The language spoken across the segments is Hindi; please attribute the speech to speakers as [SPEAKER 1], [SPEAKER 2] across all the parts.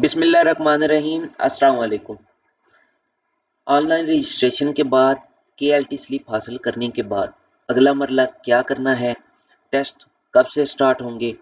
[SPEAKER 1] बिस्मिल्लाहिर्रहमानिर्रहीम। अस्सलाम वालेकुम। ऑनलाइन रजिस्ट्रेशन के बाद केएलटी स्लिप हासिल करने के बाद अगला मरला क्या करना है, टेस्ट कब से स्टार्ट होंगे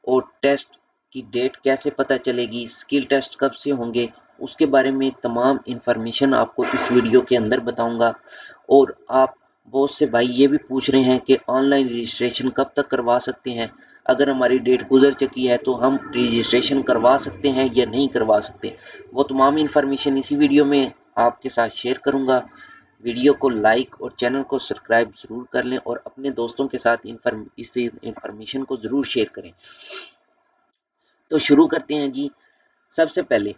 [SPEAKER 1] और टेस्ट की डेट कैसे पता चलेगी, स्किल टेस्ट कब से होंगे, उसके बारे में तमाम इन्फॉर्मेशन आपको इस वीडियो के अंदर बताऊंगा। और आप बहुत से भाई ये भी पूछ रहे हैं कि ऑनलाइन रजिस्ट्रेशन कब तक करवा सकते हैं, अगर हमारी डेट गुजर चुकी है तो हम रजिस्ट्रेशन करवा सकते हैं या नहीं करवा सकते। वो तमाम इन्फॉर्मेशन इसी वीडियो में आपके साथ शेयर करूंगा। वीडियो को लाइक और चैनल को सब्सक्राइब ज़रूर कर लें और अपने दोस्तों के साथ इस इन्फॉर्मेशन को ज़रूर शेयर करें। तो शुरू करते हैं जी। सबसे पहले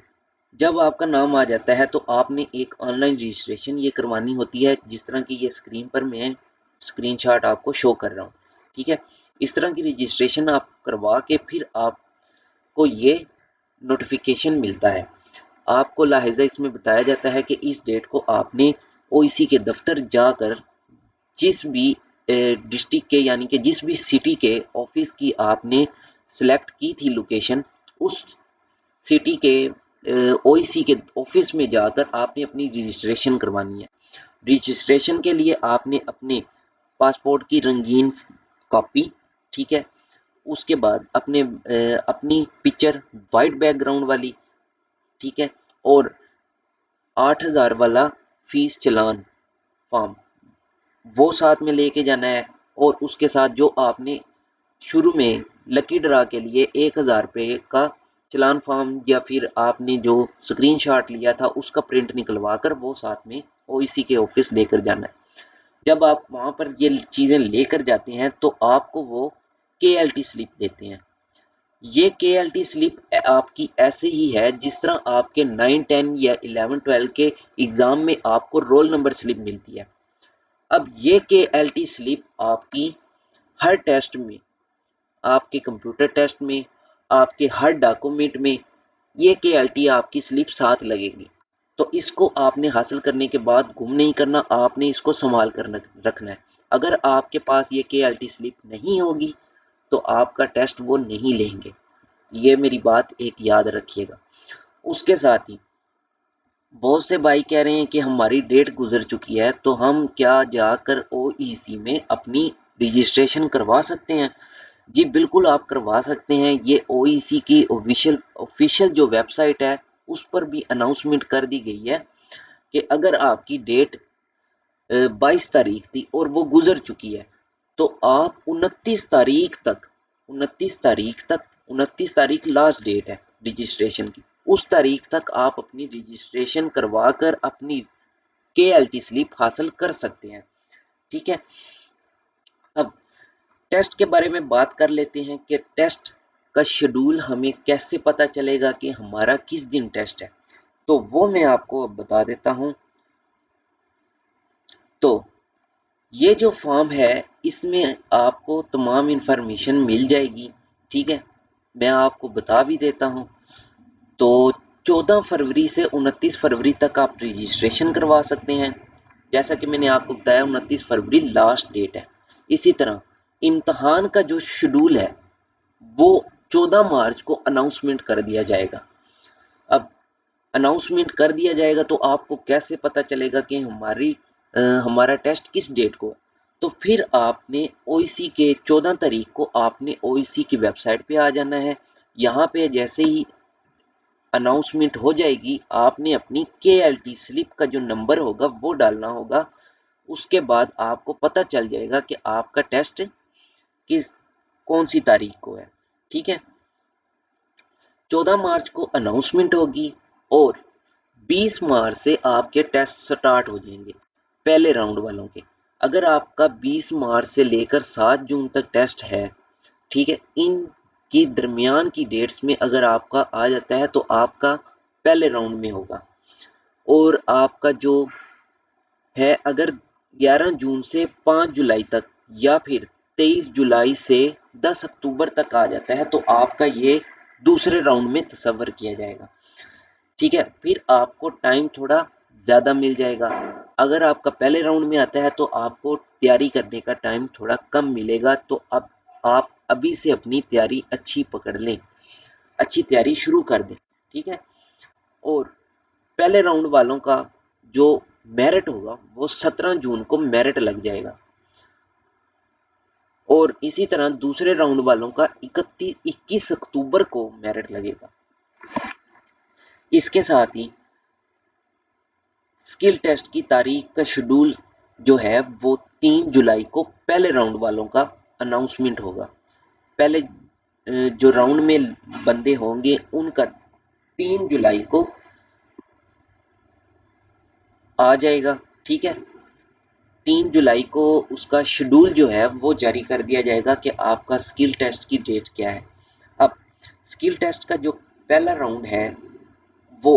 [SPEAKER 1] जब आपका नाम आ जाता है तो आपने एक ऑनलाइन रजिस्ट्रेशन ये करवानी होती है, जिस तरह की ये स्क्रीन पर मैं स्क्रीनशॉट आपको शो कर रहा हूँ। ठीक है, इस तरह की रजिस्ट्रेशन आप करवा के फिर आपको ये नोटिफिकेशन मिलता है। आपको लाहिजा इसमें बताया जाता है कि इस डेट को आपने ओईसी के दफ्तर जाकर जिस भी डिस्ट्रिक्ट के यानी कि जिस भी सिटी के ऑफिस की आपने सेलेक्ट की थी लोकेशन, उस सिटी के ओईसी के ऑफिस में जाकर आपने अपनी रजिस्ट्रेशन करवानी है। रजिस्ट्रेशन के लिए आपने अपने पासपोर्ट की रंगीन कॉपी, ठीक है, उसके बाद अपनी पिक्चर वाइट बैकग्राउंड वाली, ठीक है, और 8,000 वाला फीस चलान फॉर्म वो साथ में लेके जाना है। और उसके साथ जो आपने शुरू में लकी ड्रा के लिए 1,000 रुपये का चलान फॉर्म या फिर आपने जो स्क्रीनशॉट लिया था उसका प्रिंट निकलवा कर वो साथ में ओईसी के ऑफिस लेकर जाना है। जब आप वहां पर ये चीज़ें लेकर जाते हैं तो आपको वो केएलटी स्लिप देते हैं। ये केएलटी स्लिप आपकी ऐसे ही है जिस तरह आपके 9, 10 या 11, 12 के एग्ज़ाम में आपको रोल नंबर स्लिप मिलती है। अब ये केएलटी स्लिप आपकी हर टेस्ट में, आपके कंप्यूटर टेस्ट में, आपके हर डॉक्यूमेंट में ये केएलटी आपकी स्लिप साथ लगेगी। तो इसको आपने हासिल करने के बाद गुम नहीं करना, आपने इसको संभाल कर रखना है। अगर आपके पास ये केएलटी स्लिप नहीं होगी तो आपका टेस्ट वो नहीं लेंगे। ये मेरी बात एक याद रखिएगा। उसके साथ ही बहुत से भाई कह रहे हैं कि हमारी डेट गुजर चुकी है तो हम क्या जाकर ओईसी में अपनी रजिस्ट्रेशन करवा सकते हैं? जी बिल्कुल, आप करवा सकते हैं। ये ओईसी की ऑफिशियल जो वेबसाइट है उस पर भी अनाउंसमेंट कर दी गई है कि अगर आपकी डेट 22 तारीख थी और वो गुजर चुकी है तो आप 29 तारीख लास्ट डेट है रजिस्ट्रेशन की, उस तारीख तक आप अपनी रजिस्ट्रेशन करवा कर अपनी केएलटी स्लिप हासिल कर सकते हैं। ठीक है, अब टेस्ट के बारे में बात कर लेते हैं कि टेस्ट का शेड्यूल हमें कैसे पता चलेगा कि हमारा किस दिन टेस्ट है। तो वो मैं आपको अब बता देता हूं। तो ये जो फॉर्म है इसमें आपको तमाम इन्फॉर्मेशन मिल जाएगी। ठीक है, मैं आपको बता भी देता हूं। तो 14 फरवरी से 29 फरवरी तक आप रजिस्ट्रेशन करवा सकते हैं। जैसा कि मैंने आपको बताया 29 फरवरी लास्ट डेट है। इसी तरह इम्तहान का जो शेड्यूल है वो 14 मार्च को अनाउंसमेंट कर दिया जाएगा। अब अनाउंसमेंट कर दिया जाएगा तो आपको कैसे पता चलेगा कि हमारा टेस्ट किस डेट को है? तो फिर आपने ओईसी के 14 तारीख को आपने ओईसी की वेबसाइट पे आ जाना है। यहाँ पे जैसे ही अनाउंसमेंट हो जाएगी आपने अपनी केएलटी स्लिप का जो नंबर होगा वो डालना होगा। उसके बाद आपको पता चल जाएगा कि आपका टेस्ट कौन सी तारीख को है। ठीक है, 14 मार्च को अनाउंसमेंट होगी और 20 मार्च से आपके टेस्ट स्टार्ट हो जाएंगे पहले राउंड वालों के। अगर आपका 20 मार्च से लेकर 7 जून तक टेस्ट है, ठीक है, इन की दरमियान की डेट्स में अगर आपका आ जाता है तो आपका पहले राउंड में होगा। और आपका जो है अगर 11 जून से 5 जुलाई तक या फिर 23 जुलाई से 10 अक्टूबर तक आ जाता है तो आपका ये दूसरे राउंड में तस्वर किया जाएगा। ठीक है, फिर आपको टाइम थोड़ा ज़्यादा मिल जाएगा। अगर आपका पहले राउंड में आता है तो आपको तैयारी करने का टाइम थोड़ा कम मिलेगा। तो अब आप अभी से अपनी तैयारी अच्छी पकड़ लें, अच्छी तैयारी शुरू कर दें। ठीक है, और पहले राउंड वालों का जो मेरिट होगा वो 17 जून को मेरिट लग जाएगा और इसी तरह दूसरे राउंड वालों का 21 अक्टूबर को मेरिट लगेगा। इसके साथ ही स्किल टेस्ट की तारीख का शेड्यूल जो है वो 3 जुलाई को पहले राउंड वालों का अनाउंसमेंट होगा। पहले जो राउंड में बंदे होंगे उनका 3 जुलाई को आ जाएगा। ठीक है, 3 जुलाई को उसका शेड्यूल जो है वो जारी कर दिया जाएगा कि आपका स्किल टेस्ट की डेट क्या है। अब स्किल टेस्ट का जो पहला राउंड है वो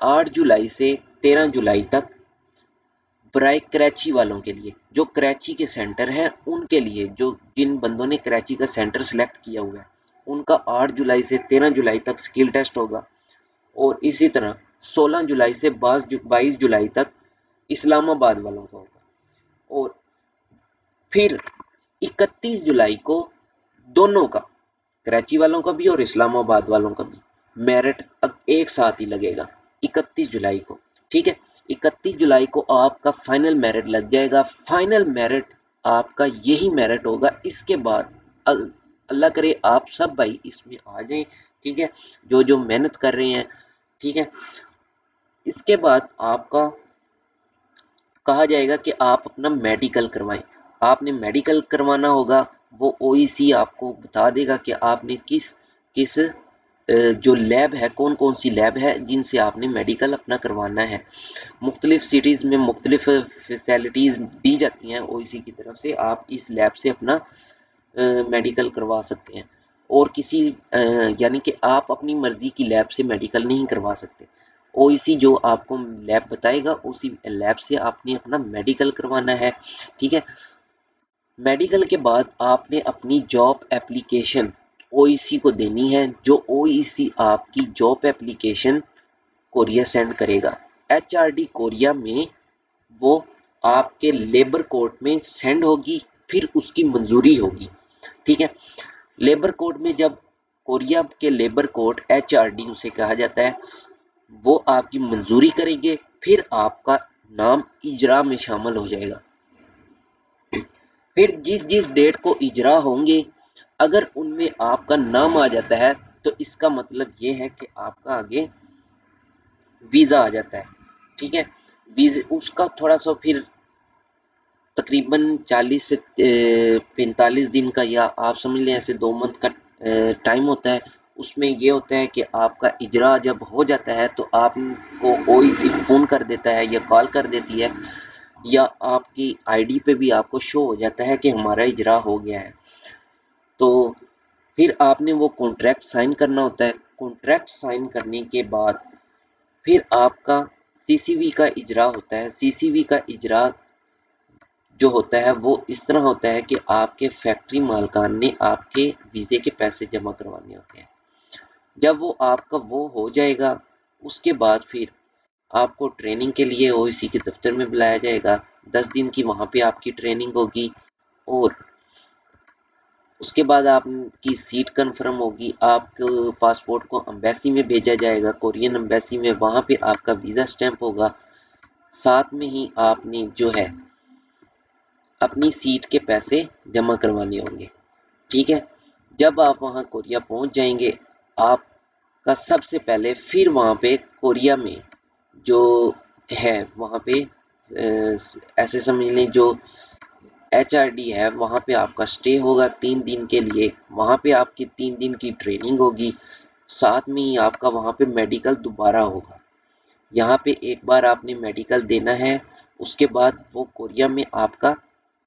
[SPEAKER 1] 8 जुलाई से 13 जुलाई तक बराए कराची वालों के लिए, जो कराची के सेंटर हैं उनके लिए, जो जिन बंदों ने कराची का सेंटर सेलेक्ट किया हुआ है उनका 8 जुलाई से 13 जुलाई तक स्किल टेस्ट होगा और इसी तरह 16 जुलाई से 22 जुलाई तक इस्लामाबाद वालों का होगा और फिर 31 जुलाई को दोनों का, कराची वालों का भी और इस्लामाबाद वालों का भी मेरिट अब एक साथ ही लगेगा 31 जुलाई को। ठीक है, 31 जुलाई को आपका फाइनल मेरिट लग जाएगा। फाइनल मेरिट आपका यही मेरिट होगा। इसके बाद अल्लाह करे आप सब भाई इसमें आ जाएं। ठीक है, जो जो मेहनत कर रहे हैं। ठीक है, इसके बाद आपका कहा जाएगा कि आप अपना मेडिकल करवाएं। आपने मेडिकल करवाना होगा, वो ओईसी आपको बता देगा कि आपने किस किस जो लैब है, कौन कौन सी लैब है जिनसे आपने मेडिकल अपना करवाना है। मुख्तलिफ सिटीज़ में मुख्तलिफ फैसिलिटीज़ दी जाती हैं ओईसी की तरफ से। आप इस लैब से अपना मेडिकल करवा सकते हैं और किसी यानी कि आप अपनी मर्जी की लैब से मेडिकल नहीं करवा सकते। ओईसी जो आपको लैब बताएगा उसी लैब से आपने अपना मेडिकल करवाना है। ठीक है, मेडिकल के बाद आपने अपनी जॉब एप्लीकेशन ओईसी को देनी है, जो ओईसी आपकी जॉब एप्लीकेशन कोरिया सेंड करेगा। एचआरडी कोरिया में वो आपके लेबर कोर्ट में सेंड होगी, फिर उसकी मंजूरी होगी। ठीक है, लेबर कोर्ट में जब कोरिया के लेबर कोर्ट एचआरडी उसे कहा जाता है, वो आपकी मंजूरी करेंगे, फिर आपका नाम इजरा में शामिल हो जाएगा। फिर जिस जिस डेट को इजरा होंगे अगर उनमें आपका नाम आ जाता है तो इसका मतलब ये है कि आपका आगे वीज़ा आ जाता है। ठीक है, वीज़ा उसका थोड़ा सा फिर तकरीबन 40 से 45 दिन का, या आप समझ लें ऐसे 2 मंथ का टाइम होता है। उसमें ये होता है कि आपका इजरा जब हो जाता है तो आपको ओईसी फ़ोन कर देता है या कॉल कर देती है, या आपकी आईडी पे भी आपको शो हो जाता है कि हमारा इजरा हो गया है। तो फिर आपने वो कॉन्ट्रैक्ट साइन करना होता है। कॉन्ट्रैक्ट साइन करने के बाद फिर आपका सीसीवी का इजरा होता है। सीसीवी का इजरा जो होता है वो इस तरह होता है कि आपके फैक्ट्री मालकान ने आपके वीज़े के पैसे जमा करवाने होते हैं। जब वो आपका वो हो जाएगा उसके बाद फिर आपको ट्रेनिंग के लिए ओईसी के दफ्तर में बुलाया जाएगा। 10 दिन की वहाँ पे आपकी ट्रेनिंग होगी और उसके बाद आपकी सीट कंफर्म होगी। आपके पासपोर्ट को एम्बेसी में भेजा जाएगा, कोरियन एम्बेसी में, वहाँ पे आपका वीज़ा स्टैंप होगा। साथ में ही आपने जो है अपनी सीट के पैसे जमा करवाने होंगे। ठीक है, जब आप वहाँ कोरिया पहुँच जाएंगे आपका सबसे पहले फिर वहाँ पे कोरिया में जो है वहाँ पे ऐसे समझ लें जो एचआरडी है वहाँ पे आपका स्टे होगा 3 दिन के लिए। वहाँ पे आपकी 3 दिन की ट्रेनिंग होगी, साथ में ही आपका वहाँ पे मेडिकल दोबारा होगा। यहाँ पे एक बार आपने मेडिकल देना है, उसके बाद वो कोरिया में आपका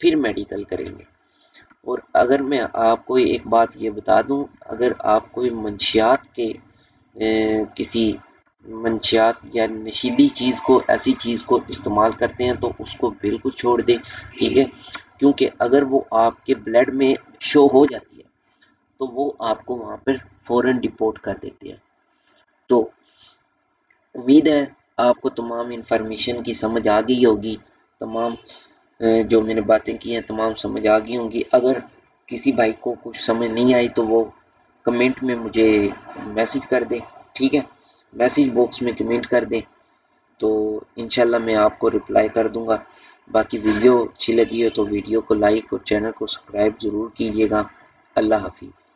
[SPEAKER 1] फिर मेडिकल करेंगे। और अगर मैं आपको एक बात ये बता दूं, अगर आप कोई मंशियात के किसी मंशियात या नशीली चीज़ को, ऐसी चीज़ को इस्तेमाल करते हैं तो उसको बिल्कुल छोड़ दें। ठीक है, क्योंकि अगर वो आपके ब्लड में शो हो जाती है तो वो आपको वहाँ पर फ़ौरन डिपोर्ट कर देती है। तो उम्मीद है आपको तमाम इन्फॉर्मेशन की समझ आ गई होगी। तमाम जो मैंने बातें की हैं तमाम समझ आ गई होंगी। अगर किसी भाई को कुछ समझ नहीं आई तो वो कमेंट में मुझे मैसेज कर दे। ठीक है, मैसेज बॉक्स में कमेंट कर दें, तो इंशाल्लाह मैं आपको रिप्लाई कर दूंगा। बाकी वीडियो अच्छी लगी हो तो वीडियो को लाइक और चैनल को सब्सक्राइब ज़रूर कीजिएगा। अल्लाह हाफिज़।